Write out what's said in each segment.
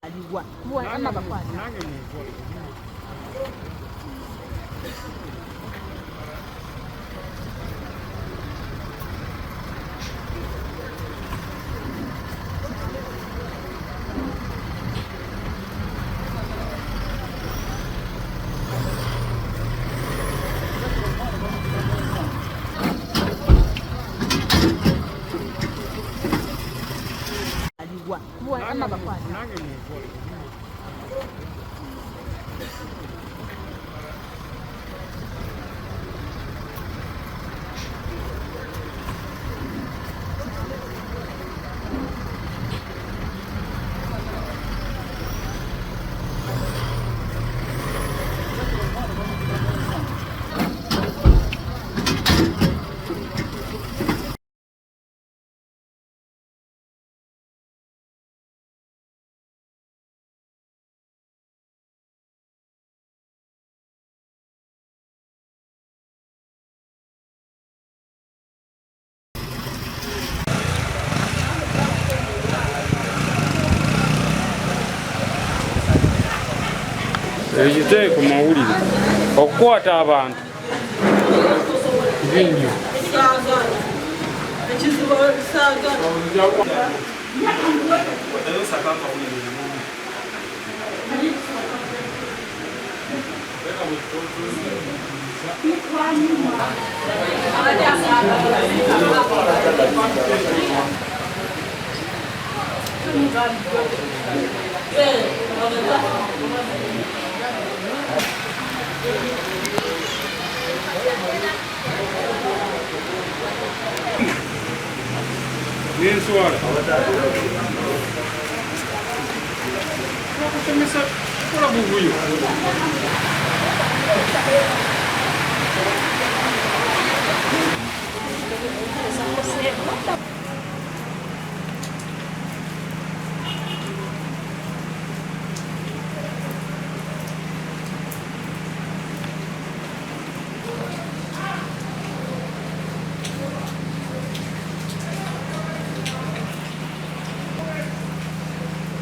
aliwa bwa ama bakwata aliwa bwa ama bakwata ekiteeko mawulire okukwata abantu nnyo Ninswala nakusemesa kola bubuyo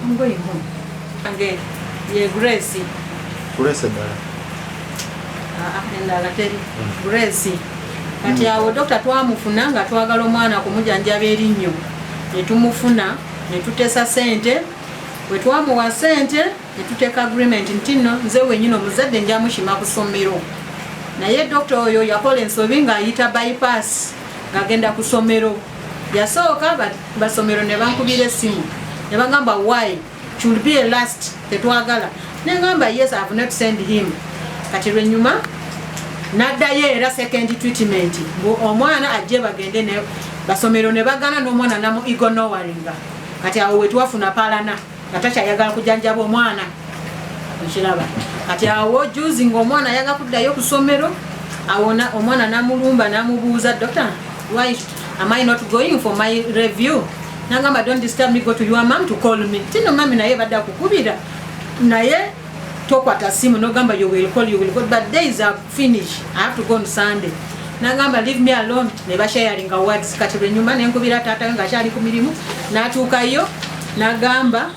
I'm going home. Again, yeah, Gracie. Gracie dala. Endala teri. Gracie. Kati awo dokta twamufuna nga twagala omwana kumujanjaba erinnyo. Ne tumufuna, ne tutesa sente. Bwe twamuwa sente, ne tuteeka agreement nti nno nze wenyino muzadde njamushima ku ssomero. Naye dokta oyo yakola ensobi ng'ayita bypass ng'agenda ku ssomero. Yasooka basomero ne bankubira essimu. Ne bagamba why should be a last tetwagala ne ngamba yes I have not send him kati lwenyuma naddayo era second treatment omwana ajje bagende ne basomero ne bagana n'omwana namu ignoringa kati awo wetwafuna palana natakyayagala kujanjaba omwana nkiraba kati awo juzi ng'omwana ayaga kuddayo ku ssomero awona omwana namulumba namubuuza doctor why am I not going for my review nangamba don't disturb me, go to your mom to call me. Tino mami naye badda kukubira naye tokwata simu no gamba you will call, but days are finished. I have to go on Sunday. Nangamba leave me alone. Neba sharing words kati nyuma ne nkubira tata nga shali ku mirimu natuukayo nagamba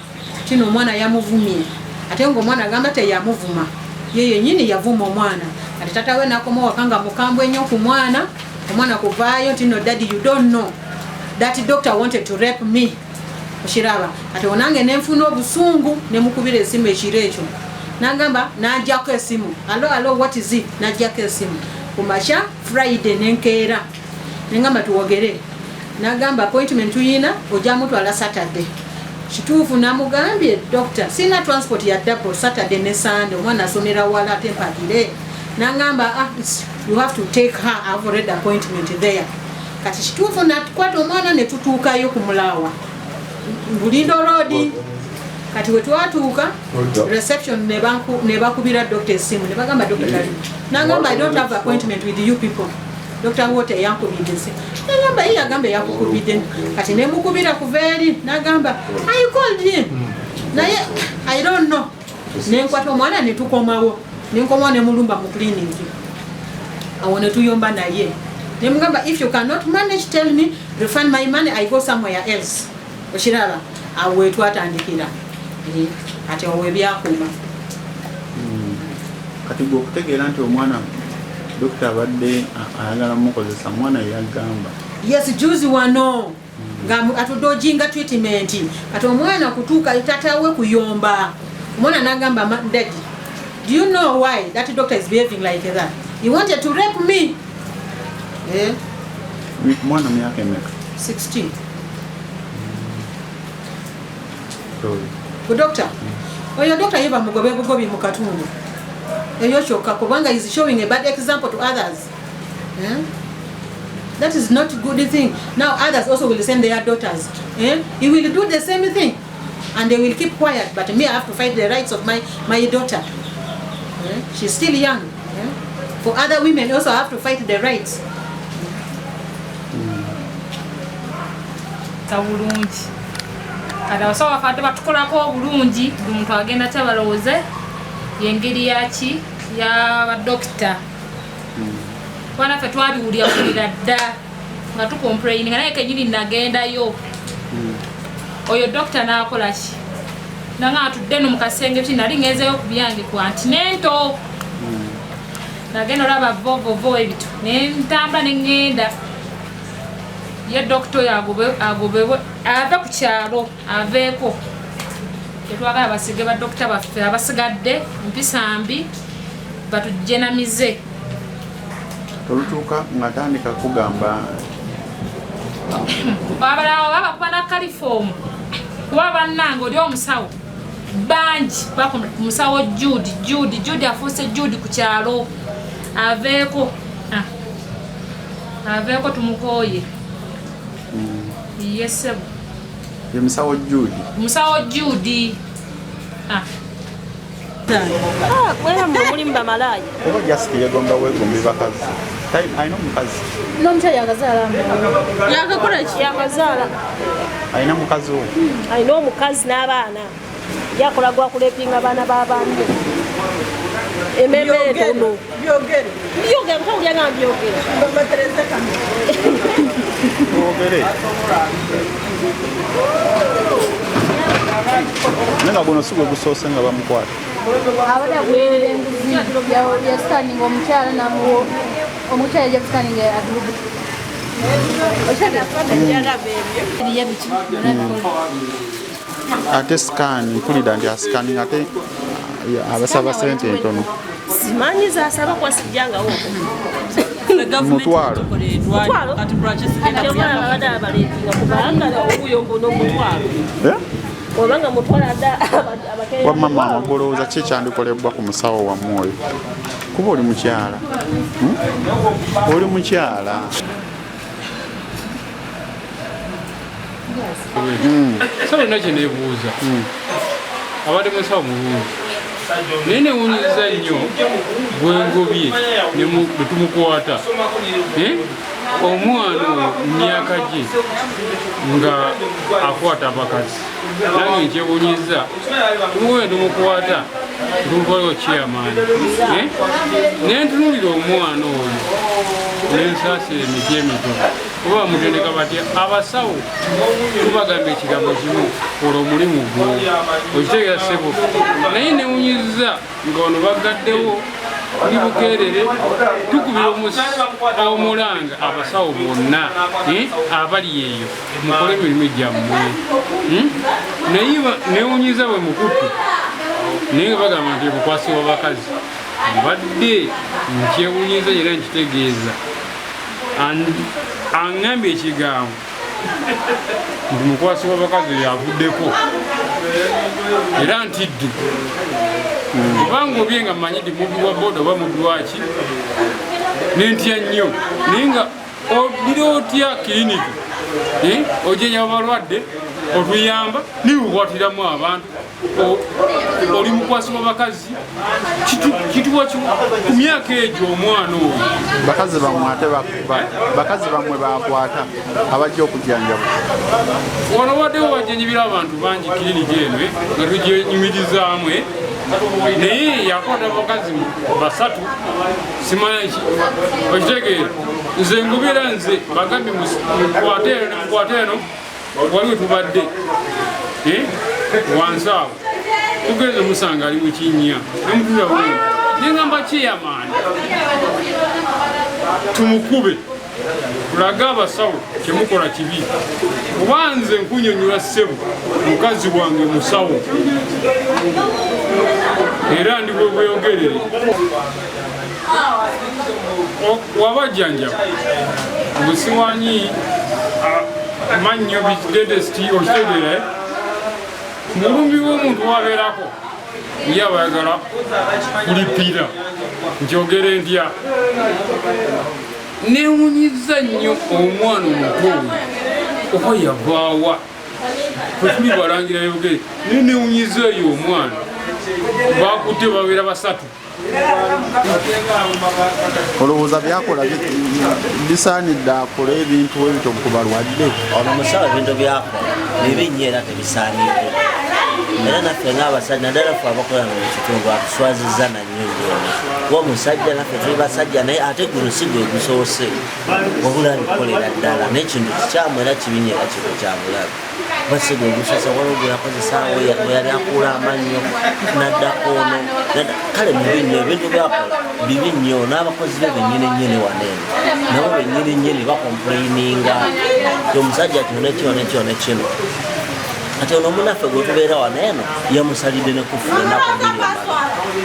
tino omwana yamuvumye ate ngo omwana gamba te yamuvuma yeye nyini yavuma omwana kati tata we nakoma wakanga mukambwe nnyo ku mwana omwana kuvaayo tino daddy you don't know that doctor wanted to rape me. Oshiraba ate onange nenfuna obusungu ne mukubira esimu ekiro ekyo nagamba najjako esimu allo what is it najjako esimu kumasha Friday nenkeera nengamba tuwogere nagamba appointment tuyina ojja mutwala Saturday kituufu namugambye doctor sina transport ya double Saturday ne Sunday omwana asomera wala ate mpagire nagamba you have to take her, I have already appointment there. Kati kituufu natukwata omwana ne tutuukayo ku Mulawa Bulindo Road kati we twatuuka reception ne bakubira doctor esimu ne bagamba doctor tali nagamba I don't have appointment with you people doctor wote yankubidde esimu nagamba ye agamba yakukubidde kati ne mukubira kuveeri nagamba I called him naye I don't know nenkwata omwana ne tukomawo nenkomawo ne mulumba mu clinic awo ne tuyomba naye nemugamba if you cannot manage tell me refund my money I go somewhere else. Oshiraba awe twatandikira ate owe byakuma. Kati gwe okutegeera nti omwana dokita abadde ayagala mukozesa mwana yagamba. Yes, juzi wano nga atudojinga treatment kati omwana kutuuka tatawe kuyomba omwana nagamba daddy, do you know why that doctor is behaving like that? He wanted to rape me. Mwana myaka emeka? 16. Good doctor. Oyo doctor yeba mugobe bugobi mu katundu. Eyo kyokka kubanga is showing a bad example to others. That is not a good thing. Now others also will send their daughters. He will do the same thing and they will keep quiet, but me I have to fight the rights of my daughter. She's still young. For other women also I have to fight the rights. Bulungi kada wasawa fadde batukolako obulungi buli muntu agenda tabalowooze yengeri yaki ya badokita kwana ffe twabiwulira dda nga tukomplaini nga naye kenyini nagendayo oyo dokita n'akola ki nanga atudde no mu kasenge ki nali ngezeyo ku byange ku antinento nagenda olaba vovovo ebitu nentambula nengenda ye dokito yagobe ave ku kyalo aveeko tetwagala basige badokita baffe abasigadde mpisa mbi batujjenamize. Tolutuuka ngatandika kugamba abalala baba kuba na kalifomu kuba bannange oli omusawo bangi musawo Judy afuuse Judy ku kyalo aveeko tumukooye. Yes, ye musawo Judy. Kwera muri mbamalaya. Oba just yagomba wegombe bakazi. Ayina mukazi. Nomcha yakazala. Yakakora ki? Yakazala. Ayina mukazi wo. Ayina omukazi n'abaana. Yakola gwa kulepinga abaana b'abantu. Ememe tono. Byogere ntawulya nga byogere. Batereza kamera. Byogere. Nenga gono sugo gusoose nga bamukwata. Abada bwerere enguziro bya scanning omukyala namuwo omukyala ya scanning adubu. Ate scan mpulira nti ascanning ate abasaba sente ntono. Simanyi zasaba kwa sijjanga woko. Mutwalo. Ati branches kenda abada abaletinga kubanga obuyombo n'omutwalo. Obanga mutwala da abakere. Wa mama amagoloza ki kyandikolebwa ku musawo wa mwoyo. Kuba oli mukyala. Oli mukyala. Solo nakyo nebuuza abadde musawo mulungi naye newunyiza nnyo bwengobye netumukwata omwana myaka gye nga akwata abakazi nange nkyewunyiza tumuwe tumukwata tumukolewo kyamaani naye ntunulira omwana oyo nensaasira emiti emito oba bamutendeka batya abasawo tubagamba ekigambo kimu olwo omulimu gwo okitegeera ssebo naye newunyiza nga ono bagaddewo ndi bukeerere tukubira omulanga abasawo bonna abali eyo mukole emirimu gyammwe naye newunyiza bwe mukutu naye nga bagamba nti bukwasi bw'abakazi mbadde nkyewunyiza era nkitegeeza aŋŋambye ekigambo nti mukwasi w'abakazi yavuddeko era ntiddu kubanga obye nga mmanyi nti mubi wa boda oba mubi waki nentya nnyo naye nga odira otya kiriniki ojenya abalwadde otuyamba nibukwatiramu abantu oli mukwasi w'abakazi kituwa ku myaka egyo omwana oyo bakazi bamwe bakwata abajja okujjanjaba wano waddewo bajjanjibira abantu bangi kiriniki eno nga tujenyumirizaamu naye yakwata abakazi basatu simanyi ki okitegeera nze ngubira nze bagambye mukwate eno waliwe tubadde wansi awo tugenze musanga ali mukinya namutula bulungi nengamba kyeyamaani tumukube tulage abasawo kyemukola kibi kuba nze nkunyonyola ssebo mukazi wange musawo era ndi bwe bweyogerere wabajjanjaba obusiwanyi mannyo bidedesti okitegere mulumbi w'omuntu wabeerako ye abayagala kulipira njogere ntya newunyiza nnyo omwana omuto oyo oba yavaawa twetuli balangira yogere naye newunyiza eyo omwana bakutte babeera basatu olowooza byakola bisaanidde akola ebintu ebito ku balwadde ono musawo ebintu byakola bibinnyo era tebisaanidde era naffe ng'abasajja naddala ffe abakola mu kitundu atuswazizza nannyo wa omusajja naffe tuli basajja naye ate guno si gwe gusoose wabula bikolera ddala n'ekintu kikyamu era kibinnyo era kino kya bulabe kuba si gwe gusoose waliwo gwe yakozesaawo we yali akuula amannyo naddako ono kale mubinnyo ebintu byakola bibi nnyo n'abakozi be bennyini nnyini waneeno nabo bennyini nnyini bakompuleyininga ti omusajja kino nekino nekino nekino ate ono munaffe gwe tubeera waneeno yamusalidde ne kufuna ennaku bbiri emala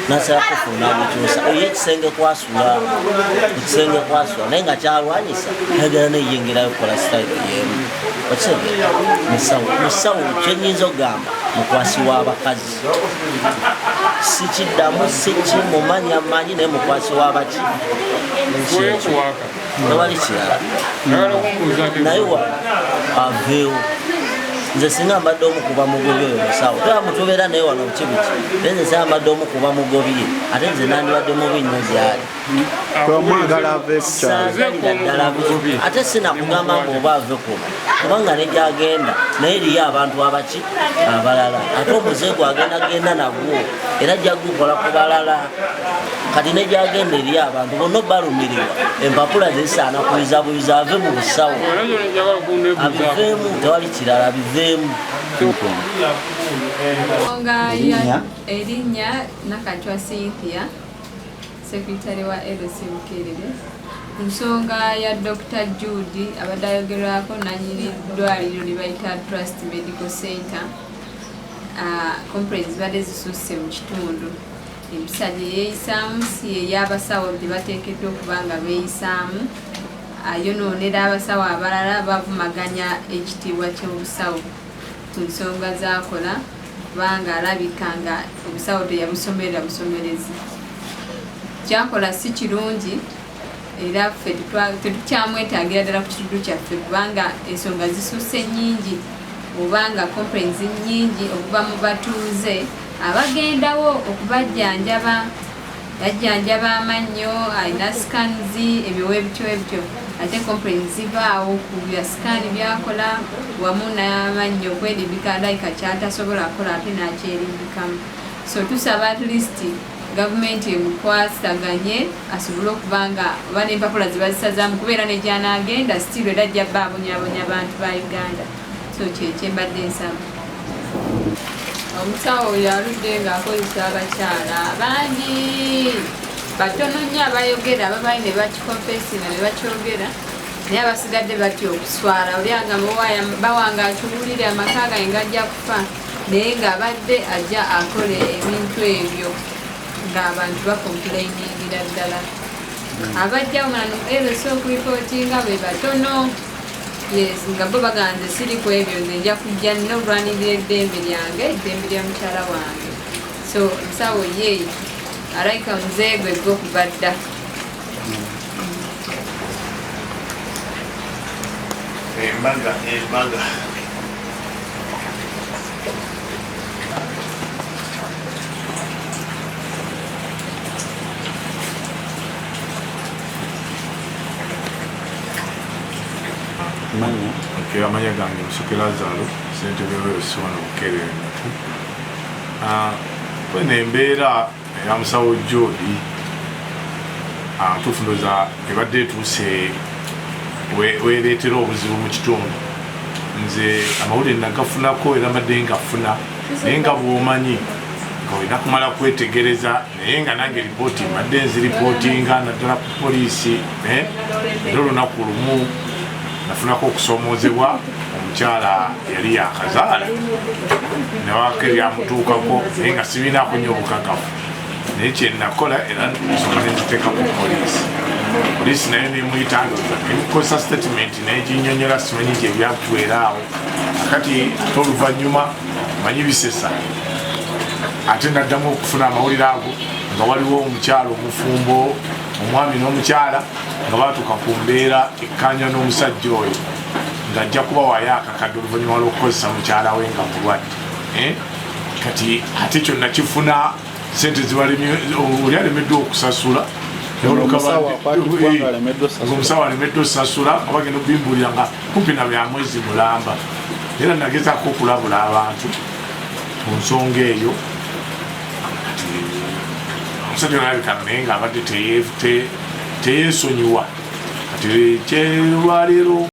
nasala kufuna n'amukyusa oyo ekisenge kwasula naye nga kyalwanyisa ayagala neyengerayo kukola sitayiro yeemu okisegera musawo kyenyinza okugamba mukwasi w'abakazi sikiddamu sikimumanyamanyi naye mukwasi w'abaki tewali kirala naye aveewo nze singa mbadde omukuba mugobi oyo musawo toba mutubeera naye wano kibiki naye nze singa mbadde omukuba mugobi ye ate nze nandibadde mubi nnyo gyali twamwagala ave ddala ate sinakugamba ngaoba ave kuno kubanga negyagenda naye eriyo abantu abaki abalala ate omuze gwagenda nagwo era jagukola ku balala kati negyagenda eriyo abantu bonna balumirirwa empapula zisaana kuyizabuyiza ave mu busawo abiveemu tewali kirala abiveemu erinnya Nakachwa Cynthia sekretary wa LC Bukerere ku nsonga ya Dr. Judy abadde ayogerwako nannyini ddwaliro lye bayita Trust Medical Center complaints zibadde zisusse mu kitundu empisa gye yeeyisaamu si ey'abasawo gye bateekeddwa okuba nga beeyisaamu ayonoonera abasawo abalala bavumaganya ekitiibwa ky'obusawo ku nsonga z'akola kubanga alabika nga obusawo teyabusomerera busomerezi kyakola si kirungi era ffe tetukyamwetaagira ddala ku kitundu kyaffe kubanga ensonga zisusse nnyingi obanga complaints nnyingi okuva mu batuuze abagendawo okubajjanjaba yajjanjaba amannyo alina sikanzi ebiwe ebityo ate complaints zivaawo ku bya sikaani byakola wamu n'amannyo okwerimbika like kyatasobola kukola ate nakyerimbikamu so tusaba at least gavumenti emukwasaganye asobole okuba nga oba n'empapula zibazisazaamu kubeera negyanagenda still era ajja bba abonyabonya abantu ba Uganda so kyekyembadde nsaba omusawo oyo aludde ng'akozesa abakyala bangi batono nnyo abayogera ababayi ne bakikonfesinga ne bakyogera naye abasigadde batya okuswala olyanga bawanga akiwulire amaka gange ngajja kufa naye ng'abadde ajja akole ebintu ebyo ng'abantu bakompuleyiningira ddala abajja wano LC okuripootinga be batono yes nga bo baganze siri ku ebyo nze nja kujja nina okulwanirira eddembe lyange eddembe lya mukyala wange so musawo ye alayika muzeegwe gw'okubadda embaga amanya gange Musuke Lazaro ssentebe w'Essiwano Bukerere kwene embeera eya musawo Jodi tufundoza ebadde etuuse weereetera obuzibu mu kitundu nze amawulire nagafunako era mbadde ngafuna naye nga bw'omanyi nga olina kumala kwetegereza naye nga nange ripooti mbadde nziripootinga naddala ku poliisi era olunaku lumu nafunako okusoomoozebwa omukyala yali yakazaala newaka eryamutuukako naye nga sibinaako nnyo obukakafu naye kyenakola era nsonga nenziteeka ku poliisi naye nemuyitangiriza nemukozesa statement naye ginyonyola simanyi nti ebyatuweeraawo akati ate oluvannyuma manyi bisesa ate naddamu okufuna amawulire ago nga waliwo omukyala omufumbo omwami n'omukyala nga batuuka ku mbeera ekkanya n'omusajja oyo ng'ajja kuba wayo akakadde oluvannyuma lw'okukozesa mukyala we nga mulwadde kati ate kyonna kifuna sente oli alemeddwa okusasula omusawo alemeddwa osasula abagenda obimbuulira nga kumpi na bya mwezi mulamba era nagezaako okulabula abantu ku nsonga eyo omusajja olabikano naye ng'abadde teyeesonyiwa kati kyelwaleero